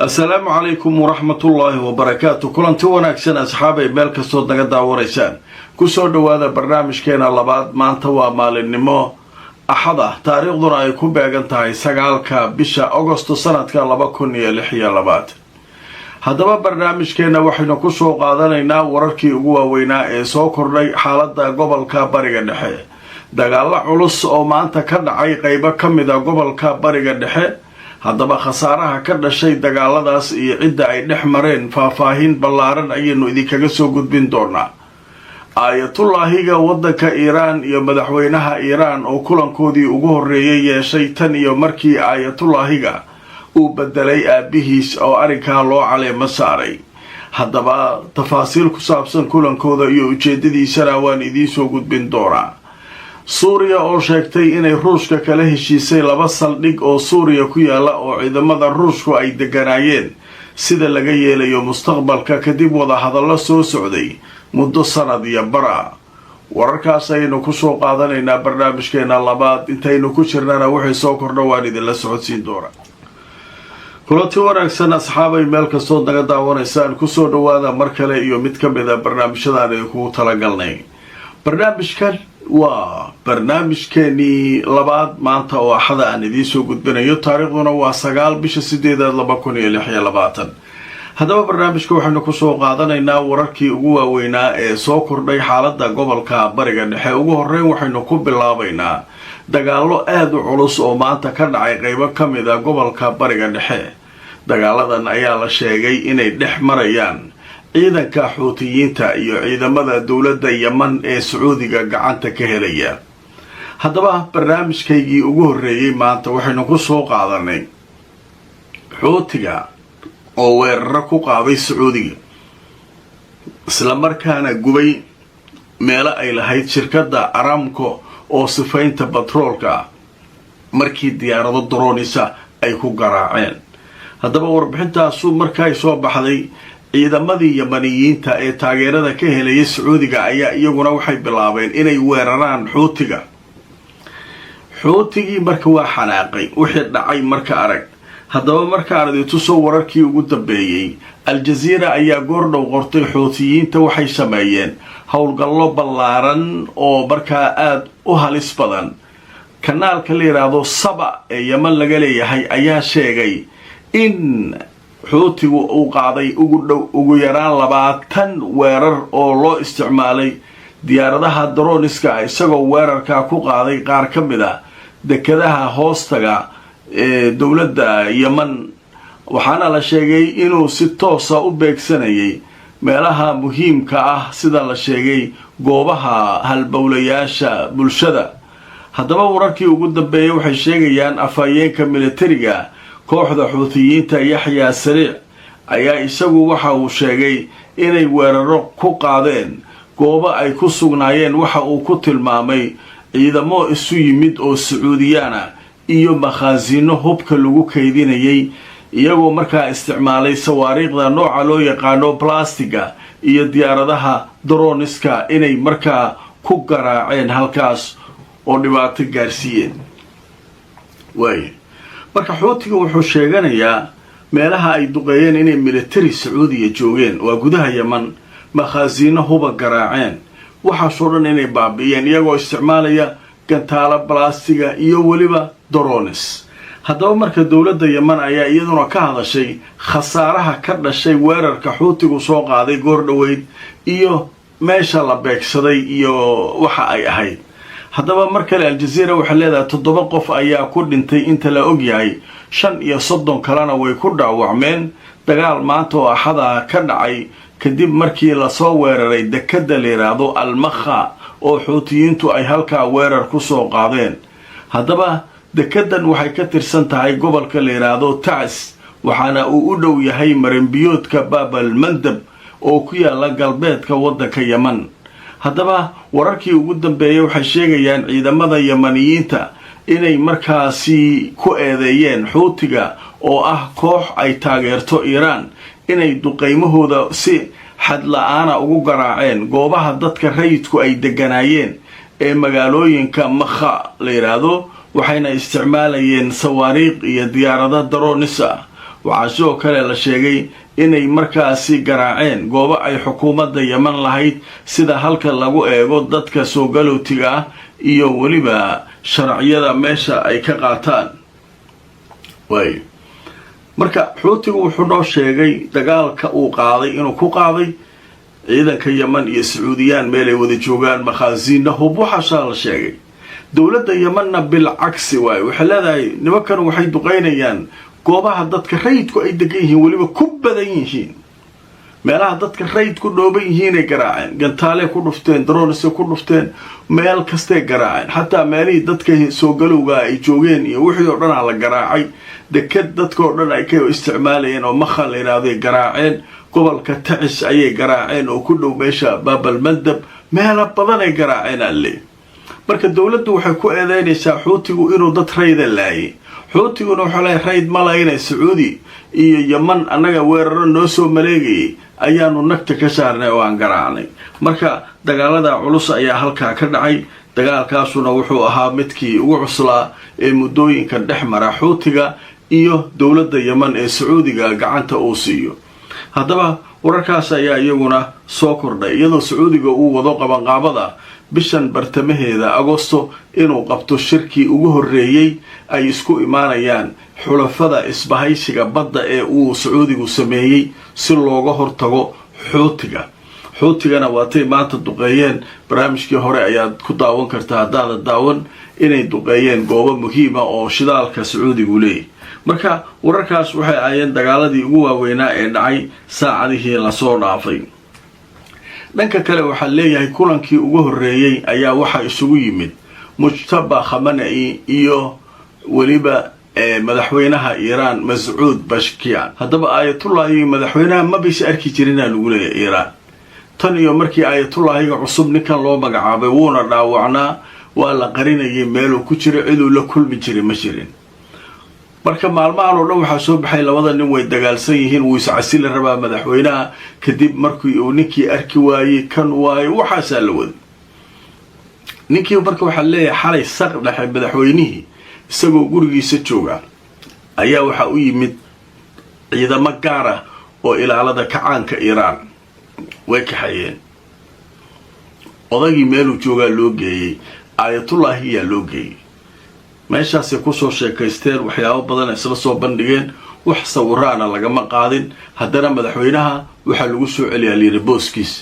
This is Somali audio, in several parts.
السلام عليكم ورحمة الله وبركاته. كلنتي wanaagsan asxaabay meel kasto naga daawareysaan ku soo dhawaada barnaamijkeena labaad. maanta waa maalinimo axada taariikhduna ay ku beegan tahay 9 bisha Agosto sanadka 2026. haddaba barnaamijkeena waxaynu ku soo qaadanaynaa wararkii ugu waaweynaa ee soo kordhay xaaladda gobolka Bariga Dhexe. dagaalo culus oo maanta ka dhacay qaybo ka mid ah gobolka Bariga Dhexe. haddaba khasaaraha ka dhashay dagaaladaas iyo cidda ay dhex mareen faahfaahin ballaaran ayaynu idinkaga soo gudbin doonaa. aayatullaahiga waddanka Iiraan iyo madaxweynaha Iiraan oo kulankoodii ugu horreeyay yeeshay tan iyo markii aayatullaahiga uu bedelay aabihiis oo arrinkaa loo caleemo saaray. haddaba tafaasiil ku saabsan kulankooda iyo ujeedadiisana waan idiin soo gudbin doonaa. suuriya oo sheegtay inay ruushka kala heshiisay 2 saldhig oo suuriya ku yaala oo ciidamada ruushku ay deganaayeen sida laga yeelayo mustaqbalka kadib wada hadallo soo socday muddo sanad iyo bara. wararkaas ayaynu ku soo qaadanaynaa barnaamijkeena labaad. intaynu ku jirnana wixii soo kordho waan idinla socodsiin doonaa. kulanti wanaagsan asxaabay meel kastoo naga daawanaysaan ku soo dhawaada mar kale iyo mid ka mid a barnaamijyadaan ay kugu talagalnay. barnaamijkan waa barnaamijkeenii labaad maanta oo axada aan idiin soo gudbinayo. taariikhduna waa 9 bisha 8 2026. haddaba barnaamijka waxaynu ku soo qaadanaynaa wararkii ugu waaweynaa ee soo kordhay xaaladda gobolka Bariga Dhexe. ugu horreyn waxaynu ku bilaabaynaa dagaallo aad u culus oo maanta ka dhacay qaybo ka mid ah gobolka Bariga Dhexe. dagaaladan ayaa la sheegay inay dhex marayaan ciidanka xuutiyiinta iyo ciidamada dowladda Yemen ee Sacuudiga gacanta ka helaya. haddaba barnaamijkaygii ugu horreeyay maanta waxaynu ku soo qaadanay xuutiga oo weeraro ku qaaday Sacuudiga isla markaana gubay meelo ay lahayd shirkadda Aramco oo sifaynta batroolka markii diyaarado droonisa ay ku garaaceen. haddaba warbixintaasu markay soo baxday ciidamadii Yemeniyiinta ee taageerada ka helaya Sacuudiga ayaa iyaguna waxay bilaabeen inay weeraraan xuutigii marka waa xanaaqay wixii dhacay marka arag. haddaba marka aragtay soo wararkii ugu dambeeyay Al Jazeera ayaa goordhow qortay xuutiyiinta waxay sameeyeen howlgallo ballaaran oo markaa aad u halis badan. kanaalka la yiraahdo Saba ee Yemen laga leeyahay ayaa sheegay in xuutigu uu qaaday ugu yaraan 20 weerar oo loo isticmaalay diyaaradaha droniska isagoo weerarka ku qaaday qaar ka mid ah dekedaha hoostaga ee dowladda Yemen. waxaana la sheegay inuu si toos ah u beegsanayay meelaha muhiimka ah sida la sheegay goobaha halbowlayaasha bulshada. haddaba wararkii ugu dambeeyay waxay sheegayaan afhayeenka militariga kooxda xuutiyiinta Yaxya Sariic ayaa isagu waxa uu sheegay inay weeraro ku qaadeen goobo ay ku sugnaayeen waxa uu ku tilmaamay ciidamo isu yimid oo Sacuudiyana iyo makhaasino hubka lagu kaydinayay iyagoo markaa isticmaalay sawaariikhda nooca loo yaqaano plastiga iyo diyaaradaha droniska inay markaa ku garaaceen halkaas oo dhibaato gaarsiiyeen. marka xuutiga wuxuu sheeganayaa meelaha ay duqeeyeen inay military Sacuudiya joogeen waa gudaha Yemen makhaasino huba garaaceen waxaasoo dhan inay baabi'iyeen iyagoo isticmaalaya gantaalo plastiga iyo weliba drones. haddaba marka dowladda Yemen ayaa iyaduna ka hadashay khasaaraha ka dhashay weerarka xuutigu soo qaaday goordhaweyd iyo meesha la beegsaday iyo waxa ay ahayd. haddaba mar kale Al Jazeera waxay leedahay 7 qof ayaa ku dhintay inta la og yahay 35 kalena way ku dhaawacmeen dagaal maanta oo axada ka dhacay kadib markii la soo weeraray dekada la yiraahdo Al Makha oo xuutiyiintu ay halkaa weerar ku soo qaadeen. haddaba dekedan waxay ka tirsan tahay gobolka la yiraahdo Taas waxaana uu u dhow yahay marinbiyoodka Bab al Mandab oo ku yaala galbeedka waddanka Yemen. haddaba wararkii ugu dambeeyay waxay sheegayaan ciidamada Yemeniyiinta inay markaasi ku eedeeyeen xuutiga oo ah koox ay taageerto Iiraan inay duqeymahooda si xad la'aana ugu garaaceen goobaha dadka rayidku ay deganaayeen ee magaalooyinka Makha la yiraahdo waxayna isticmaalayeen sawaariikh iyo diyaarado dronis ah waxaa sidoo kale la sheegay inay markaasi garaaceen goobo ay xukuumadda yeman lahayd sida halka lagu eego dadka soo galowtiga ah iyo weliba sharciyada meesha ay ka qaataan. way marka xuutigu wuxuu noo sheegay dagaalka uu qaaday inuu ku qaaday ciidanka yeman iyo sacuudiyaan meel ay wada joogaan makhaasiinna hub waxaasaa la sheegay. dowladda yemanna bilcagsi waaye waxay leedahay nimankan waxay duqaynayaan goobaha dadka rayidku ay degan yihiin weliba ku badan yihiin meelaha dadka rayidku dhooban yihiinay garaaceen gantaaley ku dhufteen droonse ku dhufteen meel kastay garaaceen xataa meelihii dadka soo galowga ay joogeen iyo wixii oo dhanaa la garaacay deked dadkao dhan ay ka isticmaalayeen oo makhan la yidhaahday garaaceen gobolka tacis ayay garaaceen oo ku dhow meesha baabalmandab meela badanay garaaceen alle. marka dowladdu waxay ku eedeynaysaa xuutigu inuu dad rayda laayay. xuutiguna wuxuu leeyahay rayd ma lahaynay sacuudi iyo yeman annaga weeraro noo soo maleegayay ayaanu nagta ka saarnay oo aan garaacnay. marka dagaalada culus ayaa halkaa ka dhacay. dagaalkaasuna wuxuu ahaa midkii ugu cuslaa ee muddooyinkan dhex mara xuutiga iyo dowladda yeman ee sacuudiga gacanta uu siiyo. haddaba wararkaas ayaa iyaguna soo kordhay iyadoo sacuudiga uu wado qabanqaabada bishan bartamaheeda agosto inuu qabto shirkii ugu horreeyey ay isku imaanayaan xulafada isbahaysiga badda ee uu sacuudigu sameeyey si looga hortago xuutigana waatay maanta duqeeyeen. barnaamijkii hore ayaad ku daawan kartaa haddaada daawan inay duqeeyeen goobo muhiima oo shidaalka sacuudigu leeyahy. marka wararkaas waxay ahaayeen dagaaladii ugu waaweynaa ee dhacay saacadihii lasoo dhaafay. dhanka kale waxaa leeyahay kulankii ugu horreeyey ayaa waxaa isugu yimid mujtaba khamenei iyo weliba madaxweynaha iiraan mascuud bashkiyan. haddaba aayatullaahi madaxweynaha mabaysa arki jirinaa lagu leeyahay iiraan tan iyo markii aayatullaahiga cusub ninkan loo magacaabay wuuna dhaawacnaa waa la qarinayay meeluu ku jiro ciduu la kulmi jiray ma jirin. marka maalmahan oo dhan waxaa soo baxay labada nin way dagaalsan yihiin wuu iscasili rabaa madaxweynaha kadib markii uu ninkii arki waayey kan waaye waxaasaa la waday. ninkii marka waxaa leeyahay xalay saq dhexe madaxweynihii isagoo gurigiisa jooga ayaa waxaa u yimid ciidamo gaar ah oo ilaalada kacaanka iiraan way kaxayeen. odagii meeluu joogaa loo geeyey aayatullaahi yaa loo geeyey. meeshaasay kusoo sheekaysteen waxyaabo badan isla soo bandhigeen wax sawiraana lagama qaadin. haddana madaxweynaha waxaa lagu soo celiyaa layidhi booskiis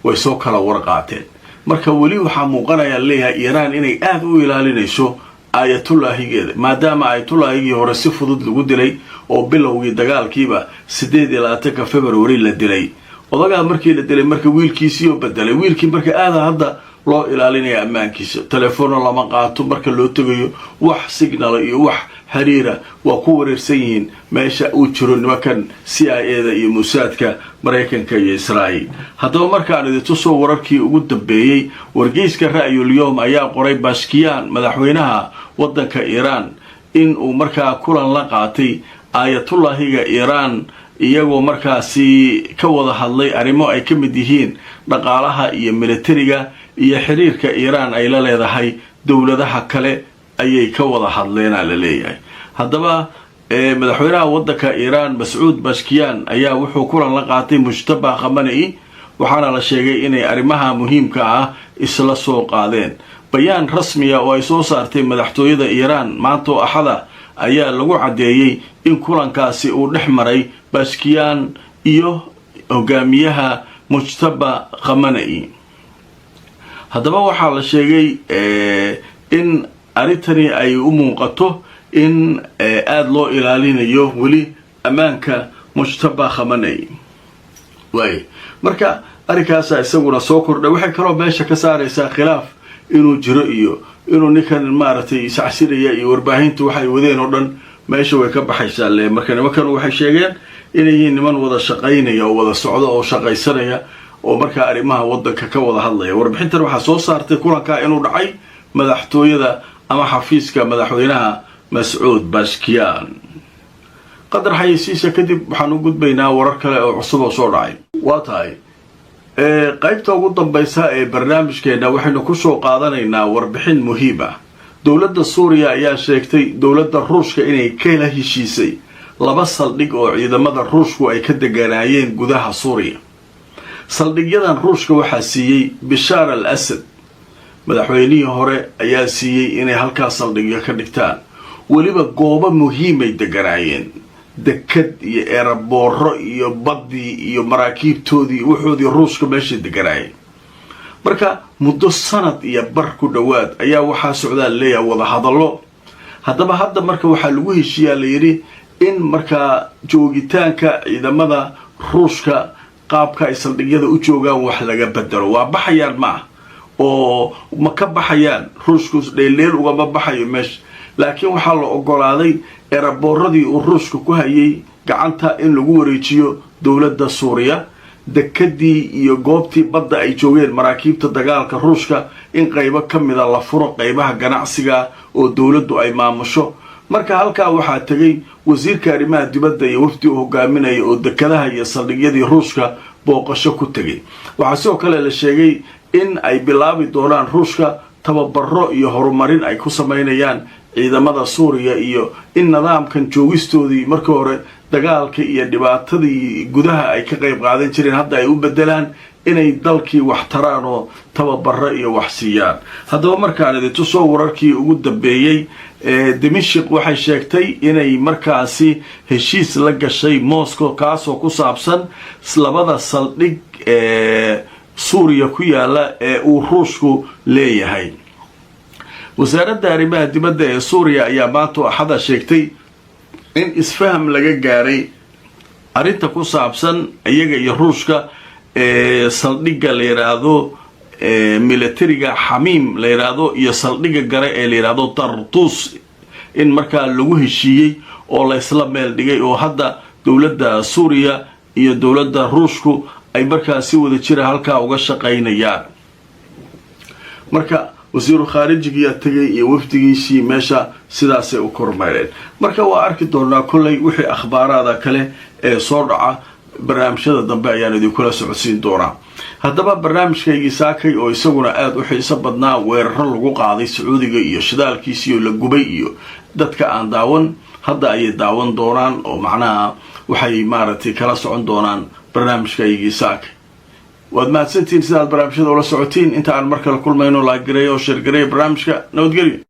way soo kala warqaateen. marka weli waxaa muuqanayaa leeyahay iiraan inay aada u ilaalinayso aayatullaahigeeda maadaama aayatullaahigii hore si fudud lagu dilay oo bilowgii dagaalkiiba 8 februari la dilay. odagaa markii la dilay marka wiilkiisiioo bedelay wiilkii marka aada hadda loo ilaalinaya ammaankiisa. telefono lama qaato marka loo tegayo wax signala iyo wax xiriira waa ku wareersan yihiin meesha uu jiro nimankan CIA-da iyo musaadka maraykanka iyo israa'iil. haddaba markaan idintu soo wararkii ugu dambeeyey wargeyska ra'yul yawm ayaa qoray bashkiyan madaxweynaha waddanka iiraan in uu markaa kulan la qaatay aayatullaahiga iiraan iyagoo markaasi ka wada hadlay arrimo ay ka mid yihiin dhaqaalaha iyo militariga iyo xiriirka iiraan ay la leedahay dowladaha kale ayay ka wada hadleenaa la leeyahay. haddaba madaxweynaha waddanka iiraan mascuud bashkiyan ayaa wuxuu kulan la qaatay mujtaba khamenei waxaana la sheegay inay arrimaha muhiimka ah isla soo qaadeen. bayaan rasmiya oo ay soo saartay madaxtooyada iiraan maanta oo axada ayaa lagu caddeeyey in kulankaasi uu dhex maray bashkiyan iyo hogaamiyaha mujtaba khamenei. haddaba waxaa la sheegay in arrintani ay u muuqato in aada loo ilaalinayo weli ammaanka mujtaba khamenei. marka arrinkaasaa isaguna soo kordhay. waxay kaloo meesha ka saaraysaa khilaaf inuu jiro iyo inuu ninkan maaragtay iscasilaya iyo warbaahintu waxay wadeen oo dhan meesha way ka baxaysaa le. marka nimankan waxay sheegeen inay yihiin niman wada shaqaynaya oo wada socdo oo shaqaysanaya oo markaa arrimaha waddanka ka wada hadlaya. warbixintan waxaa soo saartay kulankaa inuu dhacay madaxtooyada ama xafiiska madaxweynaha mascuud bashkiyan. qadar xayeysiisa kadib waxaan u gudbaynaa warar kale oo cusub oo soo dhacay. waa tahay qaybta ugu dambaysa ee barnaamijkeena waxaynu kusoo qaadanaynaa warbixin muhiim ah. dowladda suuriya ayaa sheegtay dowladda ruushka inay kala heshiisay laba saldhig oo ciidamada ruushku ay ka deganaayeen gudaha suuriya. saldhigyadan ruushka waxaa siiyey bishaar al asad, madaxweynihii hore ayaa siiyey inay halkaas saldhigyo ka dhigtaan. weliba goobo muhiimay deganaayeen, dekad iyo eerabooro iyo baddii iyo maraakiibtoodii wuxoodii ruushka meeshay deganaayeen. marka muddo sanad iyo bar ku dhowaad ayaa waxaa socdaa leeyahay wadahadallo. haddaba hadda marka waxaa lagu heshiiyaa layidhi in markaa joogitaanka ciidamada ruushka qaabka ay saldhigyada u joogaan wax laga bedelo. waa baxayaan ma ah oo ma ka baxayaan, ruushku dheelleel ugama baxayo meesha, laakiin waxaa la ogolaaday eeraboorradii uu ruushka ku hayay gacanta in lagu wareejiyo dowladda suuriya. dekadii iyo goobtii badda ay joogeen maraakiibta dagaalka ruushka in qaybo ka mida la furo, qaybaha ganacsiga oo dowladdu ay maamusho. marka halkaa waxaa tegay wasiirka arrimaha dibadda iyo wafdi u hogaaminaya oo dekadaha iyo saldhigyadii ruushka booqasho ku tegay. waxaa sidoo kale la sheegay in ay bilaabi doonaan ruushka tababaro iyo horumarin ay ku samaynayaan ciidamada suuriya, iyo in nidaamkan joogistoodii markii hore dagaalka iyo dhibaatadii gudaha ay ka qayb qaadan jireen hadda ay u bedelaan inay dalkii wax taraan oo tababaro iyo wax siiyaan. haddaba markaan idintu soo wararkii ugu dambeeyey, dimashik waxay sheegtay inay markaasi heshiis la gashay moscow kaasoo ku saabsan labada saldhig suuriya ku yaala ee uu ruushku leeyahay. wasaaradda arrimaha dibadda ee suuriya ayaa maanta axada sheegtay in isfaham laga gaaray arrinta ku saabsan iyaga iyo ruushka saldhigga la yidhaahdo militariga xamiim la yidhaahdo iyo saldhigga gare ee la yidhaahdo tartus in markaa lagu heshiiyey oo la isla meel dhigay, oo hadda dowladda suuriya iyo dowladda ruushku ay markaa si wada jira halkaa uga shaqaynayaan. marka wasiiru khaarijigiyaa tegay iyo wafdigiisii meesha sidaasay u kormeereen. marka waa arki doonaa kollay wixii akhbaaraada kale ee soo dhaca barnaamijyada dambe ayaan idinkula socodsiin doonaa. haddaba barnaamijkaygii saakay oo isaguna aada u xiiso badnaa, weeraro lagu qaaday sacuudiga iyo shidaalkiisiioo la gubay iyo dadka aan daawan hadda ayay daawan doonaan, oo macnaha waxay maaragtay kala socon doonaan barnaamijkaygii saakay. waad mahadsantihiin sidaad barnaamijyada ula socotiin. inta aan mar kale kulmayno laagareeyo oo sheergareeya barnaamijka. nabadgelyo.